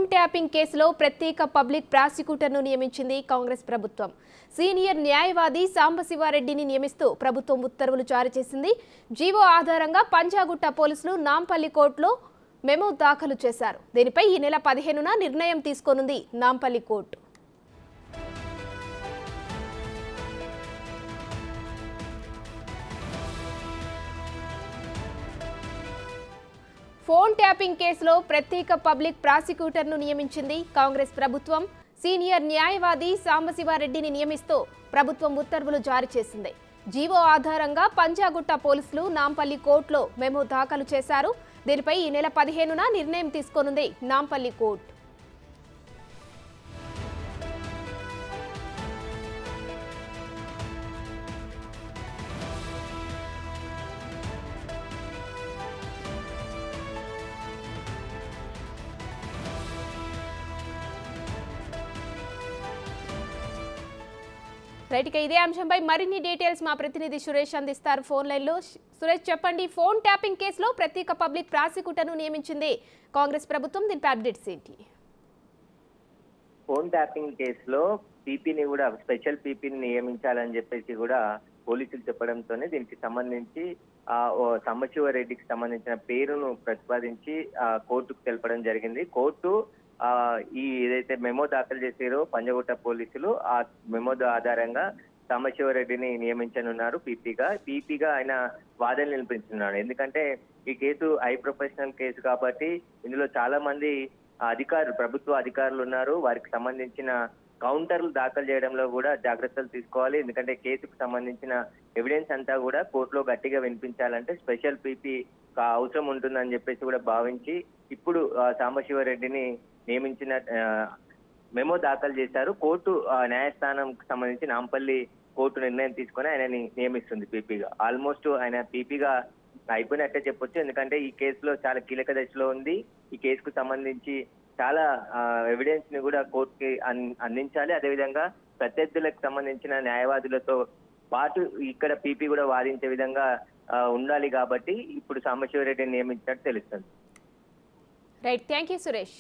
Phone tapping కేసులో ప్రత్యేక public ప్రాసిక్యూటర్ను నియమించింది కాంగ్రెస్ ప్రభుత్వం. సీనియర్ న్యాయవాది సాంబశివారెడ్డిని నియమిస్తూ ప్రభుత్వం ఉత్తర్వులు జారీ చేసింది. జీవో ఆధారంగా పంజాగుట్ట పోలీసులు నాంపల్లి కోర్టులో మెమో దాఖలు చేశారు. దీనిపై ఈ నెల 15న నిర్ణయం తీసుకోనుంది నాంపల్లి కోర్టు. ఫోన్ ట్యాపింగ్ కేసులో ప్రత్యేక పబ్లిక్ ప్రాసిక్యూటర్ను నియమించింది కాంగ్రెస్ ప్రభుత్వం. సీనియర్ న్యాయవాది సాంబశివారెడ్డిని నియమిస్తూ ప్రభుత్వం ఉత్తర్వులు జారీ చేసింది. జీవో ఆధారంగా పంజాగుట్ట పోలీసులు నాంపల్లి కోర్టులో మెమో దాఖలు చేశారు. దీనిపై ఈ నెల 15న నిర్ణయం తీసుకోనుంది నాంపల్లి కోర్టు. రైట్, ఇదే అంశంపై మరిన్ని డీటెయిల్స్ మా ప్రతినిధి సురేష్ అందిస్తారు ఫోన్ లైన్లో. సురేష్, చెప్పండి, ఫోన్ ట్యాపింగ్ కేసులో ప్రత్యేక పబ్లిక్ ప్రాసిక్యూటర్ను నియమించింది కాంగ్రెస్ ప్రభుత్వం. దీనిపై అప్డేట్స్ ఏంటి? ఫోన్ ట్యాపింగ్ కేసులో పీపీని కూడా స్పెషల్ పీపీని నియమించాలని చెప్పేసి కూడా పోలీసులు చెప్పడంతోనే దీనికి సంబంధించి సాంబశివారెడ్డికి సంబంధించిన పేరును ప్రతిపాదించి కోర్టుకు తెలపడం జరిగింది. కోర్టు ఏదైతే మెమో దాఖలు చేశారో పంజగుట్ట పోలీసులు ఆ మెమో ఆధారంగా సాంబశివారెడ్డిని నియమించనున్నారు పీపీగా ఆయన వాదనలు నిలిపించున్నాడు. ఎందుకంటే ఈ కేసు ప్రొఫెషనల్ కేసు కాబట్టి ఇందులో చాలా మంది ప్రభుత్వ అధికారులు ఉన్నారు. వారికి సంబంధించిన కౌంటర్లు దాఖలు చేయడంలో కూడా జాగ్రత్తలు తీసుకోవాలి. ఎందుకంటే కేసుకు సంబంధించిన ఎవిడెన్స్ అంతా కూడా కోర్టులో గట్టిగా వినిపించాలంటే స్పెషల్ పీపీ అవసరం ఉంటుందని చెప్పేసి కూడా భావించి ఇప్పుడు సాంబశివారెడ్డిని నియమించిన మెమో దాఖలు చేశారు. కోర్టు న్యాయస్థానంకి సంబంధించి నాంపల్లి కోర్టు నిర్ణయం తీసుకొని ఆయనని నియమిస్తుంది పీపీగా. ఆల్మోస్ట్ ఆయన పీపీగా అయిపోయినట్టే చెప్పొచ్చు. ఎందుకంటే ఈ కేసులో చాలా కీలక దశలో ఉంది. ఈ కేసుకు సంబంధించి చాలా ఎవిడెన్స్ ని కూడా కోర్టుకి అందించాలి. అదేవిధంగా ప్రత్యర్థులకు సంబంధించిన న్యాయవాదులతో పాటు ఇక్కడ పీపీ కూడా వాదించే విధంగా ఉండాలి. కాబట్టి ఇప్పుడు సాంబశివారెడ్డిని నియమించినట్టు తెలుస్తుంది. Right, thank you Suresh.